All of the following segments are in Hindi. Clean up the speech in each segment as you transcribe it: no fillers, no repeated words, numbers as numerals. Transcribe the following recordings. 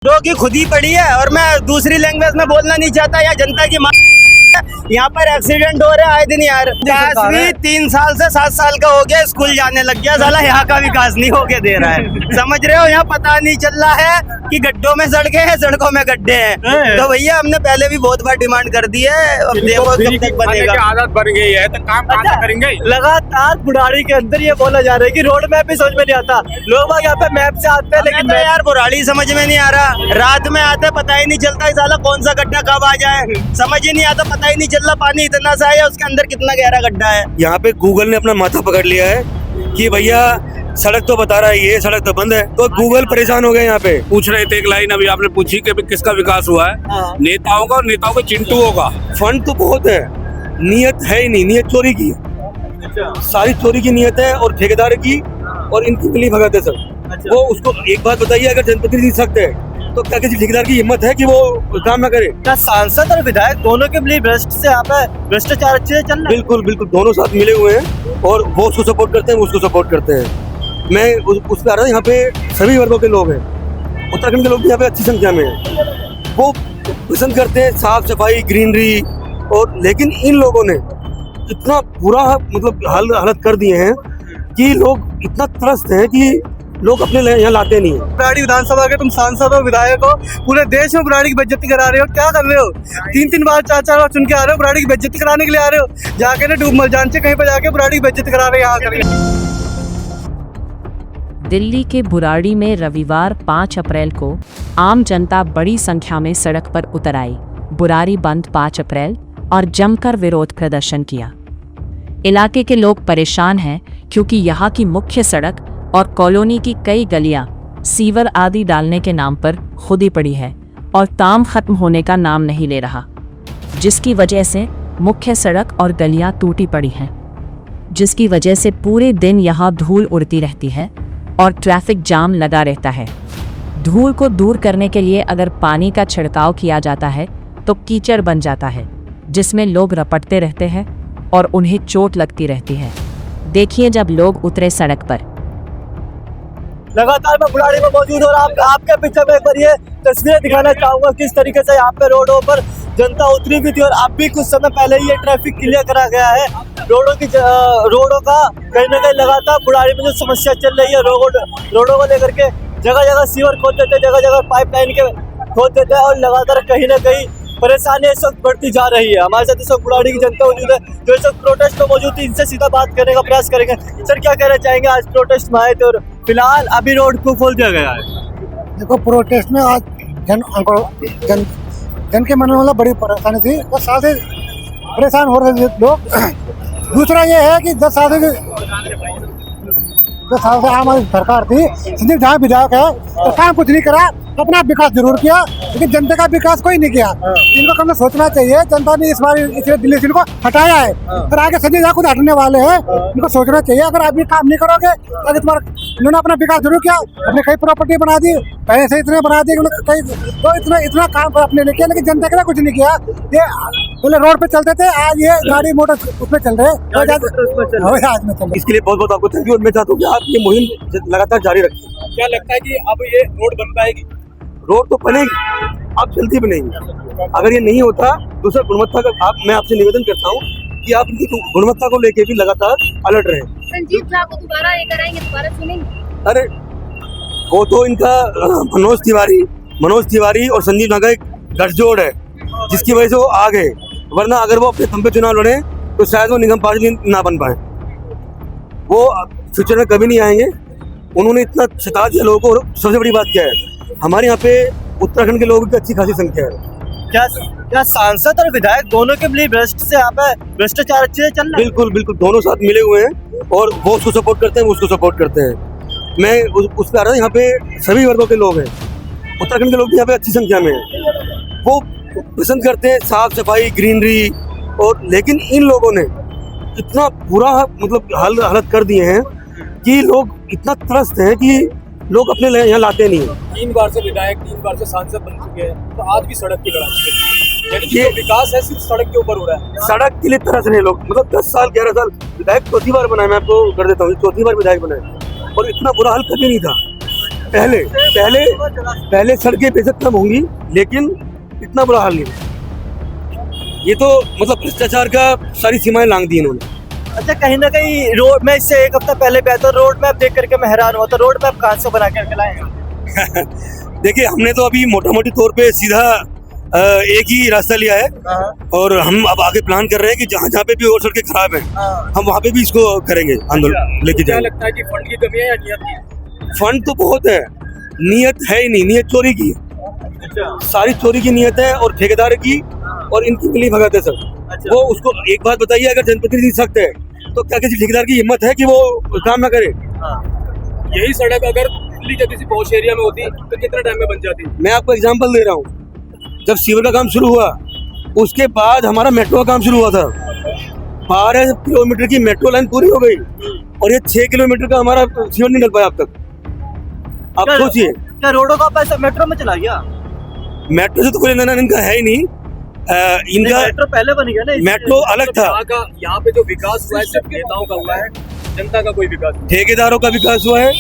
जो कि खुद ही पड़ी है और मैं दूसरी लैंग्वेज में बोलना नहीं चाहता या जनता की मां यहाँ पर एक्सीडेंट हो रहे आए दिन यार। विकास भी 3 साल से 7 साल का हो गया, स्कूल जाने लग गया, साला यहाँ का विकास नहीं होके दे रहा है। समझ रहे हो, यहाँ पता नहीं चल रहा है कि गड्ढों में सड़कें हैं, सड़कों में गड्ढे हैं। तो भैया हमने पहले भी बहुत बार डिमांड कर दी है, अब देखो कब तक बनेगा। आदत बन गई है तो काम कहाँ से करेंगे। लगातार बुढ़ाड़ी के अंदर ये बोला जा रहा है कि रोड मैप भी समझ में नहीं आता, लोग यहाँ पे मैप से आते हैं लेकिन तो यार बुराड़ी समझ में नहीं आ रहा, रात में आते पता ही नहीं चलता है साला कौन सा गड्ढा कब आ जाए, समझ ही नहीं आता, पता ही नहीं चल रहा पानी इतना सा है उसके अंदर कितना गहरा गड्ढा है। यहाँ पे गूगल ने अपना माथा पकड़ लिया है कि भैया सड़क तो बता रहा है ये सड़क तो बंद है, तो गूगल परेशान हो गए। यहाँ पे पूछ रहे थे एक लाइन अभी आपने पूछी कि किसका विकास हुआ है, नेताओं का और नेताओं के चिंटुओं का। फंड तो बहुत है, नियत है ही नहीं, नियत चोरी की है, सारी चोरी की नियत है और ठेकेदार की और इनकी मिली भगत है सब। वो उसको एक बात बताइए, अगर जनप्रतिनिधि जीत सकते हैं तो क्या किसी ठेकेदार की हिम्मत है कि वो काम ना करे। क्या सांसद और विधायक दोनों के लिए भ्रष्ट से यहाँ पे भ्रष्टाचार अच्छे से चल रहा है? बिल्कुल बिल्कुल, दोनों साथ मिले हुए हैं और वो उसको सपोर्ट करते हैं, वो उसको सपोर्ट करते हैं। मैं उस पर आ रहा हूँ, यहाँ पे सभी वर्गों के लोग हैं, उत्तराखंड के लोग भी यहाँ पे अच्छी संख्या में हैं। वो पसंद करते हैं साफ सफाई, ग्रीनरी, और लेकिन इन लोगों ने इतना बुरा मतलब हालत कर दिए हैं कि लोग इतना त्रस्त हैं कि लोग अपने यहाँ लाते नहीं है। बुराड़ी विधानसभा के तुम सांसद हो, विधायक हो, पूरे देश में बुराड़ी की बेइज्जती करा रहे हो, क्या कर रहे हो? 3-3 बार 4-4 बार चुन के आ रहे हो, बुराड़ी की बेइज्जती कराने के लिए आ रहे हो, जाके ना डूब मर जान से कहीं पर जाके बुराड़ी की बेइज्जती करा रहे हैं यहाँ कर। दिल्ली के बुराड़ी में रविवार 5 अप्रैल को आम जनता बड़ी संख्या में सड़क पर उतर आई। बुराड़ी बंद 5 अप्रैल और जमकर विरोध प्रदर्शन किया। इलाके के लोग परेशान हैं क्योंकि यहाँ की मुख्य सड़क और कॉलोनी की कई गलियां सीवर आदि डालने के नाम पर खुदी पड़ी है और काम खत्म होने का नाम नहीं ले रहा, जिसकी वजह से मुख्य सड़क और गलियां टूटी पड़ी हैं, जिसकी वजह से पूरे दिन यहाँ धूल उड़ती रहती है और ट्रैफिक जाम लगा रहता है। धूल को दूर करने के लिए अगर पानी का छिड़काव किया जाता है तो कीचड़ बन जाता है, जिसमें लोग रपटते रहते हैं और उन्हें चोट लगती रहती है। देखिए जब लोग उतरे सड़क पर। लगातार मैं बुराड़ी में मौजूद और आपके पीछे में एक बार ये तस्वीरें दिखाना चाहूंगा किस तरीके से यहाँ पे रोडों पर जनता उतरी हुई थी और अब भी कुछ समय पहले ही ये ट्रैफिक क्लियर करा गया है। रोडों का कहीं ना कहीं लगातार बुराड़ी में जो समस्या चल रही है, रोडों को लेकर के जगह जगह सीवर खोद देते, जगह जगह पाइपलाइन के खोद देते हैं और लगातार कहीं ना कहीं परेशानी इस वक्त बढ़ती जा रही है। हमारे साथ इस वक्त बुराड़ी की जनता मौजूद है जो इस वक्त प्रोटेस्ट में मौजूद थी, इनसे सीधा बात करने का प्रयास करेंगे। सर क्या कहना चाहेंगे, आज प्रोटेस्ट में आए थे और फिलहाल अभी रोड को खोल दिया गया है? देखो प्रोटेस्ट में आज जन के मन में मतलब बड़ी परेशानी थी, 10 साल से परेशान हो रहे थे लोग। दूसरा ये है कि 10 साल से आम आदमी सरकार थी, संदीप जहाँ विधायक है तो काम कुछ नहीं करा, अपना विकास जरूर किया लेकिन जनता का विकास कोई नहीं किया। इनको कम सोचना चाहिए, जनता ने इस बार इसलिए दिल्ली से इनको हटाया है और आगे संजय झा खुद हटने वाले हैं, इनको सोचना चाहिए अगर आप भी काम नहीं करोगे अगर तुम्हारा इन्होंने अपना विकास जरूर किया, अपने कई प्रॉपर्टी बना दी, पैसे इतने बना दिए कई, तो इतना काम अपने लिए किया लेकिन जनता के लिए कुछ नहीं किया। ये पहले रोड पे चलते थे, आज ये गाड़ी मोटर उसमें चल रहे हैं। इसके लिए बहुत बहुत आपको थैंक यू। मैं चाहता हूँ कि आप ये मुहिम लगातार जारी रखें। क्या लगता है कि अब ये रोड बन पाएगी? रोड तो बनेगी, अब जल्दी बनेगी। अगर ये नहीं होता दूसरा गुणवत्ता का मैं आपसे निवेदन करता हूँ कि आप इनकी गुणवत्ता को लेके भी लगातार अलर्ट रहे। संजीव झा को दोबारा ये कराएंगे, दोबारा सुनेंगे? अरे वो तो इनका मनोज तिवारी और संजीव झा का एक गठजोड़ है जिसकी वजह से वो आ गए, वरना अगर वो अपने दम पे चुनाव लड़े तो शायद वो निगम पार्षद ना बन पाए। वो फ्यूचर में कभी नहीं आएंगे। उन्होंने इतना सता दिया लोगों को। और सबसे बड़ी बात क्या है, हमारे यहाँ पे उत्तराखंड के लोगों की अच्छी खासी संख्या है। क्या सांसद और विधायक दोनों के लिए भ्रष्ट से यहाँ पे भ्रष्टाचार अच्छे से चल रहा है? बिल्कुल बिल्कुल, दोनों साथ मिले हुए हैं और वो उसको सपोर्ट करते हैं, वो उसको सपोर्ट करते हैं। मैं उस पर आ रहा हूँ, यहाँ पे सभी वर्गों के लोग हैं, उत्तराखंड के लोग भी यहाँ पे अच्छी संख्या में हैं। वो पसंद करते हैं साफ सफाई, ग्रीनरी, और लेकिन इन लोगों ने इतना बुरा मतलब हालत कर दिए हैं कि लोग इतना त्रस्त हैं कि लोग अपने यहाँ लाते नहीं है। 3 बार से विधायक, 3 बार से सांसद बन चुके हैं, तो आज भी सड़क की लड़ाई, ये विकास है सिर्फ सड़क के ऊपर हो रहा है। सड़क के लिए तरस रहे लोग, मतलब 10 साल 11 साल विधायक 4थी बार बनाए, मैं आपको कर देता हूँ 4थी बार विधायक बनाए और इतना बुरा हाल कभी नहीं था। पहले पहले पहले सड़कें बेशक कम होंगी, लेकिन इतना बुरा हाल नहीं। ये तो मतलब भ्रष्टाचार का सारी सीमाएं लांघ दी इन्होंने। अच्छा, कहीं ना कहीं रोड में इससे एक हफ्ता पहले गया तो रोड मैप देख करके मैं हैरान हुआ। तो रोड मैप कहाँ से बना करके लाए हैं? देखिए, हमने तो अभी मोटा मोटी तौर पे सीधा एक ही रास्ता लिया है, और हम अब आगे प्लान कर रहे हैं कि जहाँ जहाँ पे भी और सड़कें खराब हैं हम वहाँ पे भी इसको करेंगे, आंदोलन लेके जाएंगे। लगता है कि फंड की कमी है या नियत की? फंड तो बहुत है, नियत है ही नहीं, नियत चोरी की है। सारी चोरी की नियत है और ठेकेदार की और इनकी मिली भगत है सर। वो उसको एक बात बताइए, अगर जनप्रतिनिधि सख्त है तो क्या किसी ठेकेदार की हिम्मत है कि वो काम ना करे? यही सड़क अगर दिल्ली के किसी पॉश एरिया में होती तो कितने टाइम में बन जाती? मैं आपको एग्जांपल दे रहा हूँ, जब सीवर का काम शुरू हुआ उसके बाद हमारा मेट्रो का काम शुरू हुआ था। 12 किलोमीटर की मेट्रो लाइन पूरी हो गई और ये 6 किलोमीटर का हमारा सीवर नहीं निकल पाया अब तक। आप सोचिए, क्या रोडों का पैसा मेट्रो में चला गया? मेट्रो से तो कोई लेना इनका है ही नहीं। इनका मेट्रो पहले बन गया ना, मेट्रो अलग था। यहाँ पे जो विकास हुआ है सिर्फ नेताओं का हुआ है, जनता का कोई विकास नहीं। ठेकेदारों का विकास हुआ है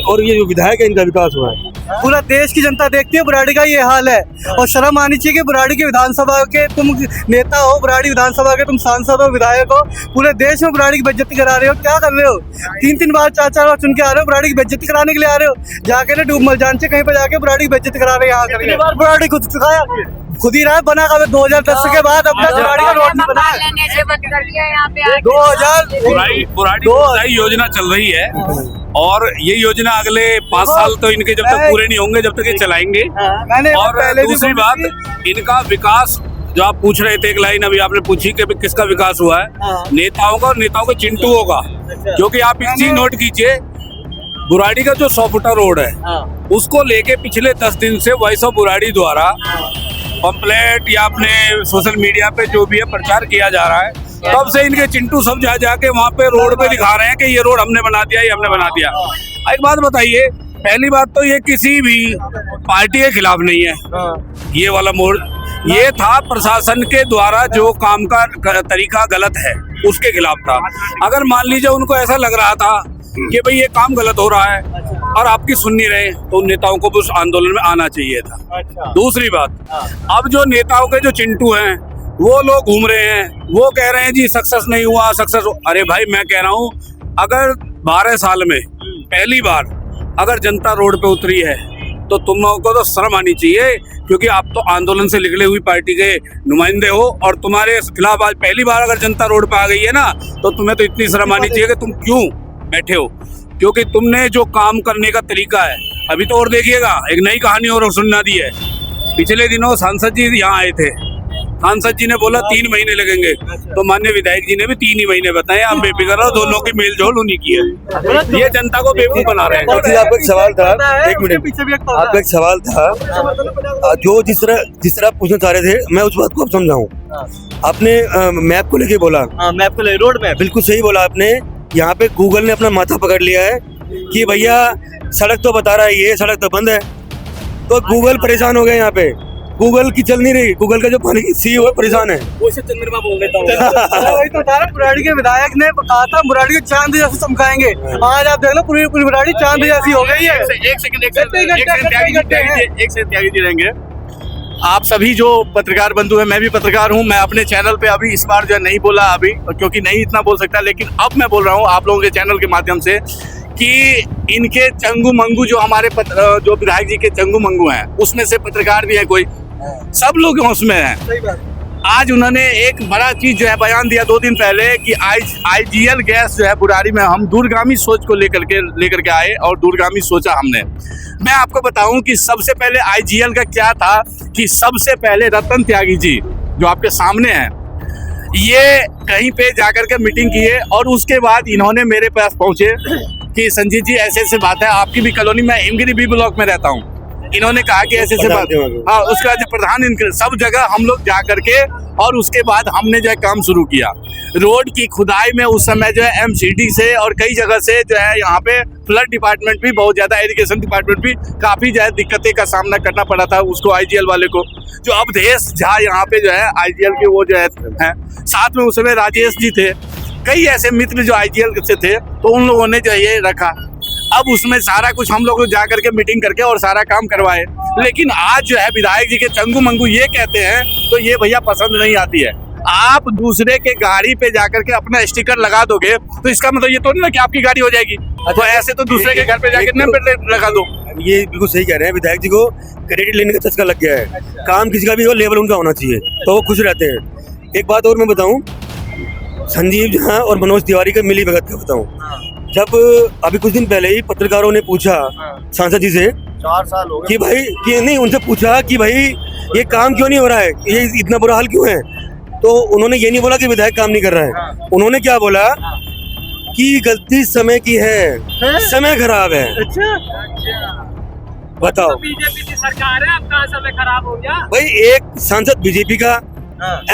और ये जो विधायक है इनका विकास हुआ है। पूरा देश की जनता देखती है, बुराड़ी का ये हाल है। और शर्म आनी चाहिए कि बुराड़ी की विधानसभा के तुम नेता हो, बुराड़ी विधानसभा के तुम सांसद हो, विधायक हो, पूरे देश में बुराड़ी की बेइज्जती करा रहे हो। क्या कर रहे हो? 3-3 बार 4-4 बार चुन के आ रहे हो, बुराड़ी की बेइज्जती कराने के लिए आ रहे हो। जाके ना डूब मल जान से कहीं पे जाके बुराड़ी की बेइज्जती करा रहे हैं। यहाँ बार बुराड़ी खुद सिखाया, खुद ही रहा बना का 2010 के बाद अपना बुराड़ी का रोड नहीं बना लेने से बंद कर दिया यहाँ पे बुराड़ी बुराड़ी योजना चल रही है और ये योजना अगले 5 साल तो इनके जब तक पूरे नहीं होंगे जब तक ये चलाएंगे। और दूसरी बात, इनका विकास जो आप पूछ रहे थे, एक लाइन अभी आपने पूछी कि किसका विकास हुआ है, नेताओं का और नेताओं के चिंटुओं का। क्योंकि आप एक चीज नोट कीजिए, बुराड़ी का जो 100 फुटा रोड है उसको लेके पिछले 10 दिन से वॉइस ऑफ बुराड़ी द्वारा पंपलेट या अपने सोशल मीडिया पे जो भी है प्रचार किया जा रहा है। तब से इनके चिंटू सब जा जाके वहाँ पे रोड पे दिखा रहे हैं कि ये रोड हमने बना दिया, ये हमने बना दिया। एक बात बताइए, पहली बात तो ये किसी भी पार्टी के खिलाफ नहीं है। ये वाला मोड़ ये था प्रशासन के द्वारा जो काम का तरीका गलत है उसके खिलाफ था। अगर मान लीजिए उनको ऐसा लग रहा था कि भाई ये काम गलत हो रहा है और आपकी सुन नहीं रहे, तो उन नेताओं को भी उस आंदोलन में आना चाहिए था। दूसरी बात, अब जो नेताओं के जो चिंटू हैं वो लोग घूम रहे हैं, वो कह रहे हैं जी सक्सेस नहीं हुआ, सक्सेस। अरे भाई, मैं कह रहा हूँ अगर 12 साल में पहली बार अगर जनता रोड पे उतरी है तो तुम लोगों को तो शर्म आनी चाहिए, क्योंकि आप तो आंदोलन से निकले हुई पार्टी के नुमाइंदे हो और तुम्हारे खिलाफ आज पहली बार अगर जनता रोड पे आ गई है ना, तो तुम्हें तो इतनी शर्म आनी चाहिए कि तुम क्यों बैठे हो। क्योंकि तुमने जो काम करने का तरीका है, अभी तो और देखिएगा एक नई कहानी और सुनना दी है। पिछले दिनों सांसद जी यहाँ आए थे, सांसद जी ने बोला 3 महीने लगेंगे, तो माननीय विधायक जी ने भी 3 ही महीने बताए। आप बेफिक्र रहो, दोनों की मेलजोल उन्हीं की है। ये जनता को बेवकूफ बना रहे हैं। आपका एक सवाल था, एक मिनट, आपका एक सवाल था जो जिस तरह पूछना चाह रहे थे, मैं उस बात को अब समझाऊं। आपने मैप को लेके बोला, मैप को ले, रोड मैप, बिल्कुल सही बोला आपने। यहाँ पे गूगल ने अपना माथा पकड़ लिया है कि भैया सड़क तो बता रहा है, ये सड़क तो बंद है। तो गूगल परेशान हो गए, यहाँ पे गूगल की चल नहीं रही, गूगल का जो पानी सी है वो परेशान है। वो से चंद्रमा बोल देता हूँ। वही तो था, बुराड़ी के विधायक ने कहा था बुराड़ी को चांद जैसे चमकाएंगे। आज आप देख लो पूरी बुराड़ी चांद जैसी हो गई है। एक सेकंड त्यागी जी रहेंगे। आप सभी जो पत्रकार बंधु हैं, मैं भी पत्रकार हूं। मैं अपने चैनल पे अभी इस बार जो नहीं बोला अभी, क्योंकि नहीं इतना बोल सकता, लेकिन अब मैं बोल रहा हूं आप लोगों के चैनल के माध्यम से कि इनके चंगू मंगू जो हमारे जो विधायक जी के चंगू मंगू हैं, उसमें से पत्रकार भी है कोई, सब लोग उसमें हैं। आज उन्होंने एक बड़ा चीज जो है बयान दिया 2 दिन पहले कि IGL गैस जो है बुराड़ी में, हम दूरगामी सोच को लेकर के आए और दूरगामी सोचा हमने। मैं आपको बताऊं कि सबसे पहले IGL का क्या था कि सबसे पहले रतन त्यागी जी जो आपके सामने हैं, ये कहीं पे जाकर के मीटिंग किए और उसके बाद इन्होंने मेरे पास पहुंचे कि संजीत जी ऐसे बात है, आपकी भी कॉलोनी में हिमगिरी B ब्लॉक में रहता हूँ। इन्होंने कहा कि ऐसे बात, हाँ, उसके बाद प्रधान इनके सब जगह हम लोग जा करके और उसके बाद हमने जो है काम शुरू किया। रोड की खुदाई में उस समय जो है MCD से और कई जगह से जो है यहाँ पे फ्लड डिपार्टमेंट भी बहुत ज्यादा, इरिगेशन डिपार्टमेंट भी काफी ज्यादा दिक्कतें का सामना करना पड़ा था उसको, IGL वाले को। जो अवधेश झा यहाँ पे जो है IGL के वो जो है, साथ में उस समय राजेश जी थे, कई ऐसे मित्र जो IGL से थे, तो उन लोगों ने जो ये रखा। अब उसमें सारा कुछ हम लोग जा करके मीटिंग करके और सारा काम करवाए। लेकिन आज जो है विधायक जी के चंगू मंगू ये कहते हैं तो ये भैया पसंद नहीं आती है। आप दूसरे के गाड़ी पे जाकर के अपना स्टिकर लगा दोगे तो इसका मतलब ये तो नहीं ना कि आपकी गाड़ी हो जाएगी। तो ऐसे तो दूसरे के घर पे जाकर नेम प्लेट लगा दो। ये बिल्कुल सही कह रहे हैं, विधायक जी को क्रेडिट लेने का चस्का लग गया है। काम किसी का भी हो, लेवल उनका होना चाहिए तो वो खुश रहते हैं। एक बात और मैं बताऊं, संजीव झा और मनोज तिवारी का मिली भगत का बताऊं। जब अभी कुछ दिन पहले ही पत्रकारों ने पूछा सांसद जी से 4 साल हो कि भाई कि नहीं, उनसे पूछा कि भाई ये काम क्यों नहीं हो रहा है, ये इतना बुरा हाल क्यों है, तो उन्होंने ये नहीं बोला कि विधायक काम नहीं कर रहा है। उन्होंने क्या बोला कि गलती समय की है, समय खराब है। बताओ, बीजेपी की सरकार है, अब कहाँ समय खराब हो गया। भाई एक सांसद बीजेपी का,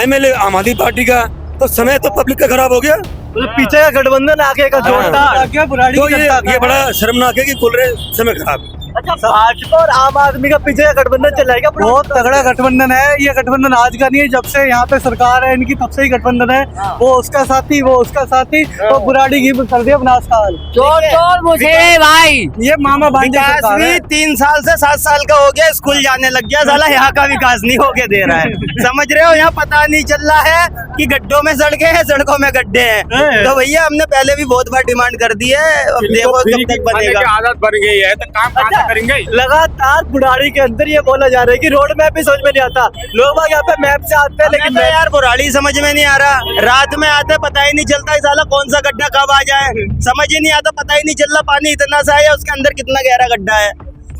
एमएलए आम आदमी पार्टी का, तो समय तो पब्लिक का खराब हो गया। मतलब पीछे का गठबंधन आगे का जोड़ता क्या बुराड़ी तो ये बड़ा शर्मनाक है कि कुल रहे समय खराब है। अच्छा, भाजपा और आम आदमी का पीछे का गठबंधन चल रहा है क्या? बहुत तगड़ा गठबंधन है। ये गठबंधन आज का नहीं है, जब से यहाँ पे सरकार है इनकी तब से ही गठबंधन है। वो उसका साथी, वो उसका साथी, तो बुराड़ी की कर दिया बनासकाल। चोर मुझे भाई, ये मामा भांजे विकास सरकार भी है। 3 साल से 7 साल का हो गया, स्कूल जाने लग गया साला, यहाँ का विकास नहीं होके दे रहा है। समझ रहे हो, यहाँ पता नहीं चल रहा है कि गड्ढों में सड़कें हैं, सड़कों में गड्ढे हैं। तो भैया हमने पहले भी बहुत बार डिमांड कर दी है, अब देखो कब तक बनेगा। आदत बन गई है तो काम कहाँ से करेंगे। लगातार बुढ़ाड़ी के अंदर ये बोला जा रहा है कि रोड मैप भी समझ में नहीं आता। लोग यहाँ पे मैप से आते हैं, लेकिन तो यार बुराड़ी समझ में नहीं आ रहा, रात में आते पता ही नहीं चलता है साला कौन सा गड्ढा कब आ जाए, समझ ही नहीं आता, पता ही नहीं चल रहा पानी इतना सा है उसके अंदर कितना गहरा गड्ढा है।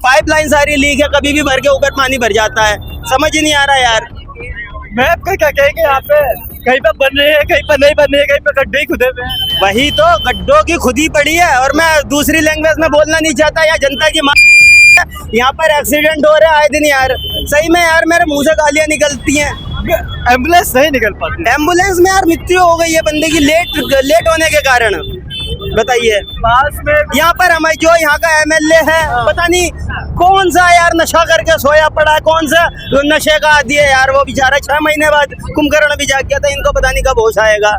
पाइपलाइन सारी लीक है, कभी भी भर के ऊपर पानी भर जाता है, समझ ही नहीं आ रहा यार। मैप का क्या कहेंगे, यहाँ पे कहीं पे बन रहे हैं, कहीं पे नहीं बन रहे हैं, कहीं पे गड्ढे ही खुदे हुए हैं। वही तो, गड्ढों की खुदी पड़ी है। और मैं दूसरी लैंग्वेज में बोलना नहीं चाहता, या जनता की यहाँ पर एक्सीडेंट हो रहे हैं आए दिन यार, सही में यार मेरे मुंह से गालियां निकलती हैं। एम्बुलेंस नहीं निकल पाती। एम्बुलेंस में यार मृत्यु हो गई है बंदे की, लेट होने के कारण। बताइए, पास में यहाँ पर हमारे जो यहाँ का एमएलए है, पता नहीं कौन सा यार नशा करके सोया पड़ा है, कौन सा नशे का आदी है यार वो बेचारा। 6 महीने बाद कुंभकर्ण भी जाग गया था, इनको पता नहीं कब होश आएगा।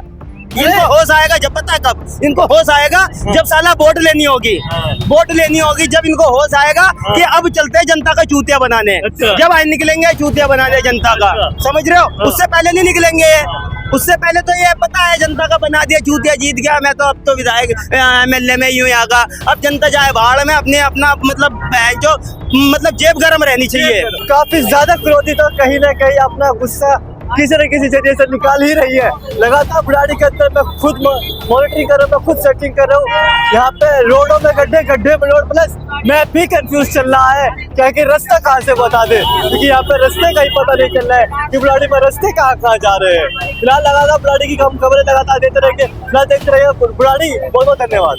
इनको होश आएगा जब, पता है कब इनको होश आएगा, जब साला वोट लेनी होगी, वोट लेनी होगी, जब इनको होश आएगा कि अब चलते हैं जनता का चूतिया बनाने। जब आए निकलेंगे चूतिया बनाने जनता का, समझ रहे हो, उससे पहले नहीं निकलेंगे। उससे पहले तो ये पता है जनता का बना दिया, चूतिया जीत गया मैं तो अब तो विधायक एमएलए में यूं यहाँ का, अब जनता जाए बाहर में, अपने अपना मतलब जो मतलब जेब गरम रहनी चाहिए। काफी ज्यादा क्रोधित और कहीं ना कहीं अपना गुस्सा किसी न किसी जरिए से निकाल ही रही है। लगातार बुढ़ाड़ी के अंदर मैं खुद मॉनिटरिंग कर रहा हूँ, मैं खुद सर्चिंग कर रहा हूँ। यहाँ पे रोडों में गड्ढे, गड्ढे में रोड, प्लस मैं भी कंफ्यूज चल रहा है क्या कि रास्ता कहाँ से बता दे, क्योंकि यहाँ पे रास्ते का ही पता नहीं चल रहा है कि बुढ़ाड़ी में रास्ते कहाँ जा रहे हैं। फिलहाल लगातार बुढ़ाड़ी की खबरें लगातार देते रहेंगे, फिलहाल देखते रहिए बुढ़ाड़ी। बहुत बहुत धन्यवाद।